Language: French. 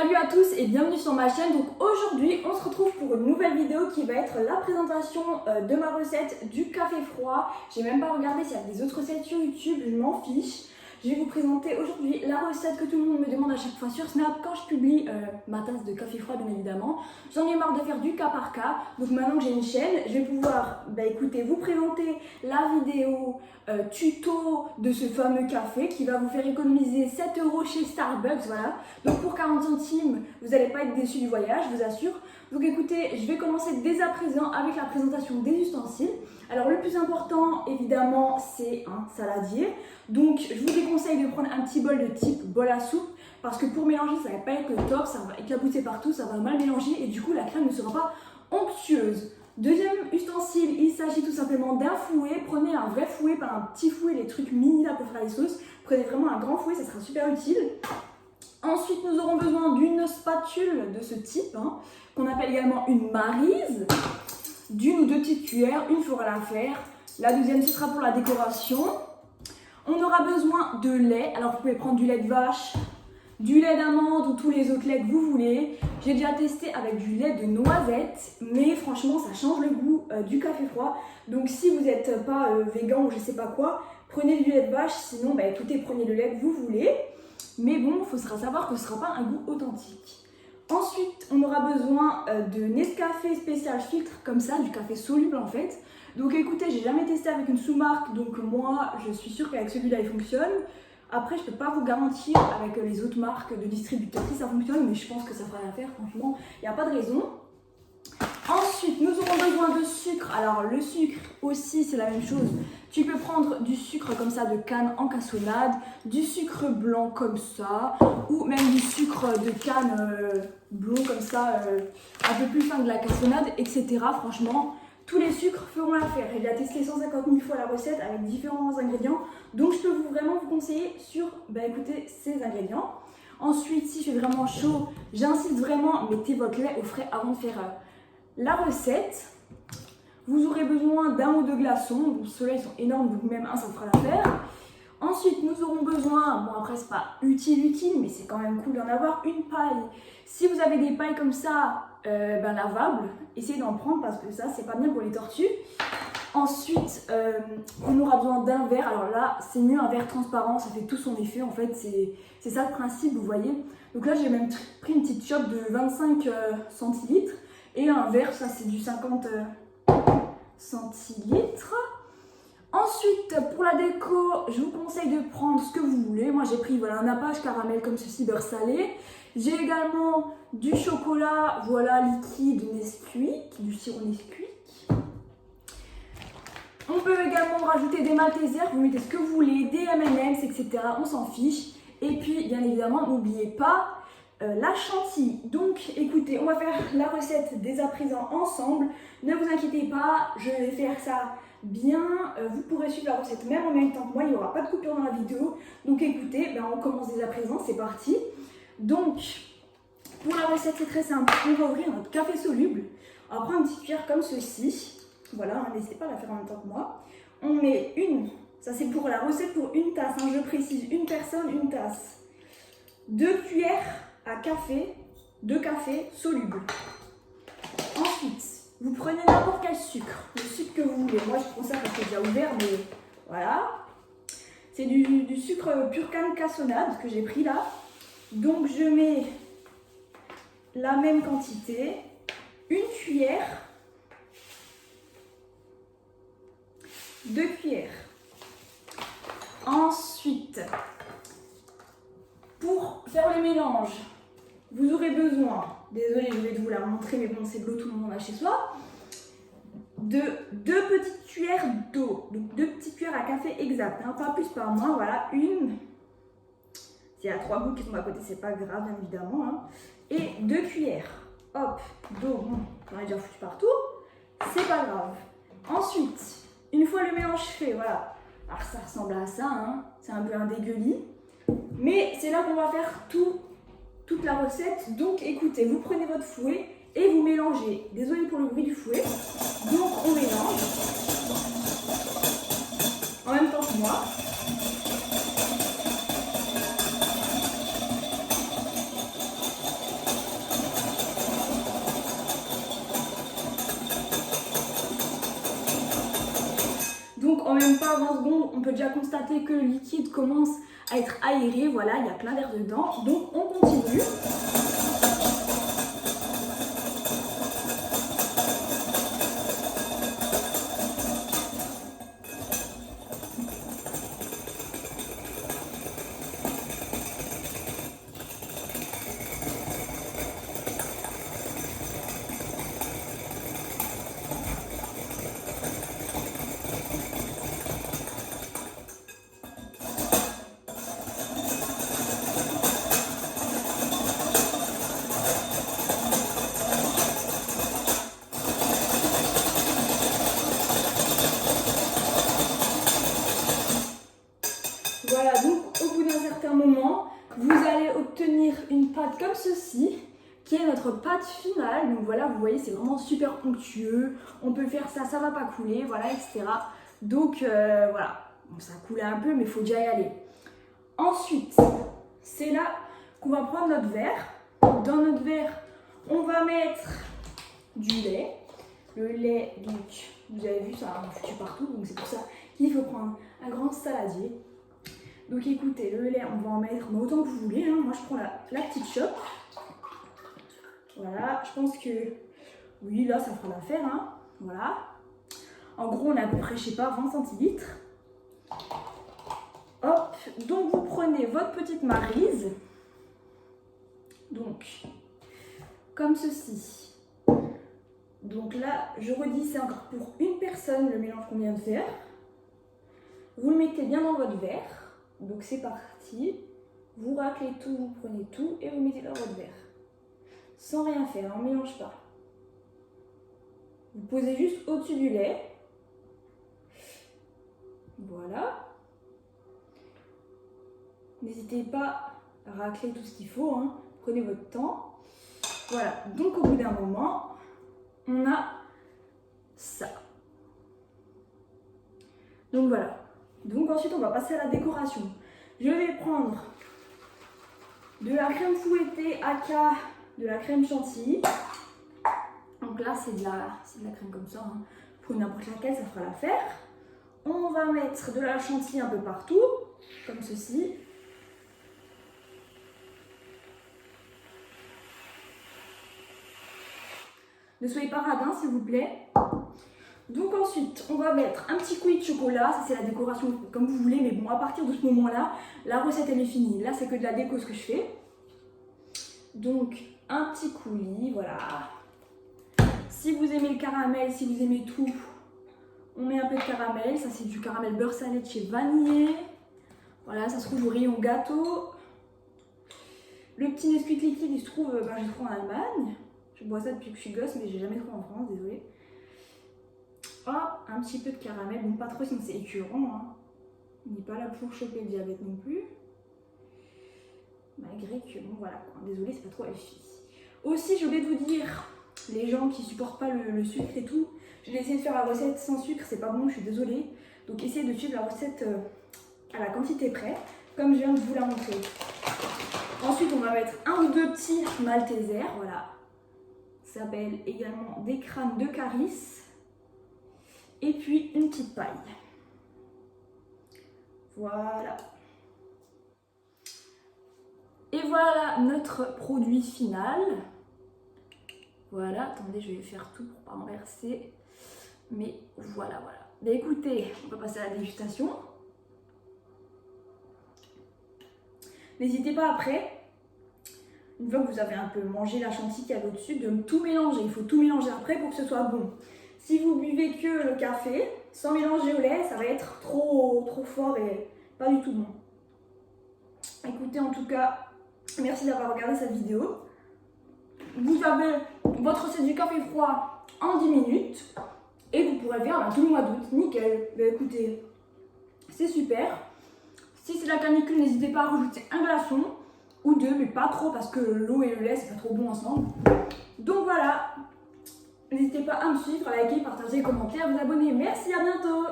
Salut à tous et bienvenue sur ma chaîne. Donc aujourd'hui on se retrouve pour une nouvelle vidéo qui va être la présentation de ma recette du café froid. J'ai même pas regardé s'il y a des autres recettes sur YouTube, je m'en fiche. Je vais vous présenter aujourd'hui la recette que tout le monde me demande à chaque fois sur Snap quand je publie ma tasse de café froid bien évidemment. J'en ai marre de faire du cas par cas, donc maintenant que j'ai une chaîne, je vais pouvoir écoutez, vous présenter la vidéo tuto de ce fameux café qui va vous faire économiser 7 € chez Starbucks, voilà. Donc pour 40 centimes, vous n'allez pas être déçus du voyage, je vous assure. Donc écoutez, je vais commencer dès à présent avec la présentation des ustensiles. Alors le plus important évidemment c'est un saladier. Donc je vous déconseille de prendre un petit bol de type bol à soupe parce que pour mélanger ça va pas être le top, ça va éclabousser partout, ça va mal mélanger et du coup la crème ne sera pas onctueuse. Deuxième ustensile, il s'agit tout simplement d'un fouet. Prenez un vrai fouet, pas un petit fouet, les trucs mini là pour faire les sauces. Prenez vraiment un grand fouet, ça sera super utile. Ensuite, nous aurons besoin d'une spatule de ce type, qu'on appelle également une maryse, d'une ou deux petites cuillères, une fera l'affaire. La deuxième, ce sera pour la décoration. On aura besoin de lait. Alors, vous pouvez prendre du lait de vache, du lait d'amande ou tous les autres laits que vous voulez. J'ai déjà testé avec du lait de noisette, mais franchement, ça change le goût du café froid. Donc, si vous n'êtes pas végan ou je sais pas quoi, prenez du lait de vache. Sinon, écoutez, prenez le lait que vous voulez. Mais bon, il faut savoir que ce ne sera pas un goût authentique. Ensuite, on aura besoin de Nescafé spécial filtre, comme ça, du café soluble en fait. Donc écoutez, j'ai jamais testé avec une sous-marque, donc moi, je suis sûre qu'avec celui-là, il fonctionne. Après, je ne peux pas vous garantir avec les autres marques de distributeurs si ça fonctionne, mais je pense que ça fera l'affaire, franchement, il n'y a pas de raison. Ensuite, nous aurons besoin de sucre. Alors, le sucre aussi, c'est la même chose. Tu peux prendre du sucre comme ça de canne en cassonade, du sucre blanc comme ça, ou même du sucre de canne blond comme ça, un peu plus fin de la cassonade, etc. Franchement, tous les sucres feront l'affaire. J'ai déjà testé 150 000 fois la recette avec différents ingrédients, donc je peux vraiment vous conseiller sur, écoutez, ces ingrédients. Ensuite, si il fait vraiment chaud, j'insiste vraiment, mettez votre lait au frais avant de faire la recette. Vous aurez besoin d'un ou deux glaçons, donc ceux-là ils sont énormes, donc même un ça fera l'affaire. Ensuite nous aurons besoin, bon après c'est pas utile, mais c'est quand même cool d'en avoir, une paille. Si vous avez des pailles comme ça, lavables, essayez d'en prendre parce que ça c'est pas bien pour les tortues. Ensuite on aura besoin d'un verre, alors là c'est mieux un verre transparent, ça fait tout son effet en fait, c'est ça le principe, vous voyez. Donc là j'ai même pris une petite chope de 25 centilitres et un verre, ça c'est du 50 centilitres. Ensuite, pour la déco, je vous conseille de prendre ce que vous voulez. Moi, j'ai pris un nappage caramel comme ceci, beurre salé. J'ai également du chocolat, liquide Nesquik, du sirop Nesquik. On peut également rajouter des Maltesers, vous mettez ce que vous voulez, des M&M's, etc. On s'en fiche. Et puis, bien évidemment, n'oubliez pas la chantilly. Donc écoutez, on va faire la recette dès à présent ensemble. Ne vous inquiétez pas, je vais faire ça bien. Vous pourrez suivre la recette même en même temps que moi, il n'y aura pas de coupure dans la vidéo. Donc écoutez, on commence dès à présent, c'est parti. Donc pour la recette c'est très simple, on va ouvrir notre café soluble. On va prendre une petite cuillère comme ceci. Voilà, n'hésitez pas à la faire en même temps que moi. On met ça c'est pour la recette pour une tasse, je précise, une personne, une tasse. 2 cuillères à café, de café soluble. Ensuite, vous prenez n'importe quel sucre, le sucre que vous voulez. Moi, je prends ça parce que c'est déjà ouvert, mais voilà. C'est du sucre pur canne cassonade que j'ai pris là. Donc, je mets la même quantité, une cuillère, 2 cuillères. Ensuite, pour faire le mélange, vous aurez besoin, désolée je vais vous la montrer mais bon c'est de l'eau, tout le monde a chez soi, de 2 petites cuillères d'eau, donc 2 petites cuillères à café exact, pas plus par moins, voilà, une, s'il y a 3 gouttes qui sont à côté c'est pas grave bien évidemment, et 2 cuillères, hop, d'eau, j'en ai déjà foutu partout, c'est pas grave. Ensuite, une fois le mélange fait, voilà, alors ça ressemble à ça, c'est un peu un dégueulis. Mais c'est là qu'on va faire toute la recette. Donc écoutez, vous prenez votre fouet et vous mélangez. Désolée pour le bruit du fouet. Donc on mélange en même temps que moi. en même pas 20 secondes, on peut déjà constater que le liquide commence à être aéré. Voilà, il y a plein d'air dedans. Donc on continue. Voilà, donc au bout d'un certain moment, vous allez obtenir une pâte comme ceci, qui est notre pâte finale. Donc voilà, vous voyez, c'est vraiment super onctueux. On peut faire ça, ça va pas couler, voilà, etc. Donc voilà, bon, ça a coulé un peu, mais il faut déjà y aller. Ensuite, c'est là qu'on va prendre notre verre. Dans notre verre, on va mettre du lait. Le lait, donc, vous avez vu, ça a foutu partout, donc c'est pour ça qu'il faut prendre un grand saladier. Donc écoutez, le lait, on va en mettre autant que vous voulez. Hein. Moi, je prends la petite chope. Voilà, je pense que, oui, là, ça fera l'affaire. Hein. Voilà. En gros, on a à peu près, je sais pas, 20 centilitres. Hop, donc vous prenez votre petite maryse. Donc, comme ceci. Donc là, je redis, c'est encore pour une personne le mélange qu'on vient de faire. Vous le mettez bien dans votre verre. Donc c'est parti, vous raclez tout, vous prenez tout et vous mettez dans votre verre. Sans rien faire, on ne mélange pas. Vous posez juste au-dessus du lait. Voilà. N'hésitez pas à racler tout ce qu'il faut, hein. Prenez votre temps. Voilà, donc au bout d'un moment, on a ça. Donc voilà. Donc ensuite, on va passer à la décoration. Je vais prendre de la crème fouettée aka de la crème chantilly. Donc là, c'est de la crème comme ça. Hein. Pour n'importe laquelle, ça fera l'affaire. On va mettre de la chantilly un peu partout, comme ceci. Ne soyez pas radin, s'il vous plaît. Donc ensuite, on va mettre un petit coulis de chocolat, ça c'est la décoration comme vous voulez, mais bon, à partir de ce moment-là, la recette elle est finie. Là, c'est que de la déco ce que je fais. Donc, un petit coulis, voilà. Si vous aimez le caramel, si vous aimez tout, on met un peu de caramel. Ça c'est du caramel beurre salé de chez Vanier. Voilà, ça se trouve au rayon gâteau. Le petit Nesquik liquide, il se trouve, j'ai trouvé en Allemagne. Je bois ça depuis que je suis gosse, mais j'ai jamais trouvé en France, désolée. Oh, un petit peu de caramel, bon pas trop sinon c'est écœurant, hein. On n'est pas là pour choper le diabète non plus. Malgré que, bon voilà quoi, désolée c'est pas trop efficace. Aussi j'ai oublié de vous dire, les gens qui supportent pas le sucre et tout, j'ai essayé de faire la recette sans sucre, c'est pas bon, je suis désolée. Donc essayez de suivre la recette à la quantité près, comme je viens de vous la montrer. Ensuite on va mettre un ou deux petits Maltesers, voilà. Ça s'appelle également des crânes de Caris. Et puis une petite paille. Voilà. Et voilà notre produit final. Voilà, attendez, je vais faire tout pour pas renverser. Mais voilà, voilà. Mais écoutez, on va passer à la dégustation. N'hésitez pas après, une fois que vous avez un peu mangé la chantilly qu'il y a au-dessus, de tout mélanger. Il faut tout mélanger après pour que ce soit bon. Si vous buvez que le café, sans mélanger au lait, ça va être trop fort et pas du tout bon. Écoutez, en tout cas, merci d'avoir regardé cette vidéo. Vous avez votre recette du café froid en 10 minutes et vous pourrez faire tout le mois d'août. Nickel. Bah, écoutez, c'est super. Si c'est la canicule, n'hésitez pas à rajouter un glaçon ou deux, mais pas trop parce que l'eau et le lait, c'est pas trop bon ensemble. Donc voilà. N'hésitez pas à me suivre, à liker, partager, commenter, à vous abonner. Merci, à bientôt!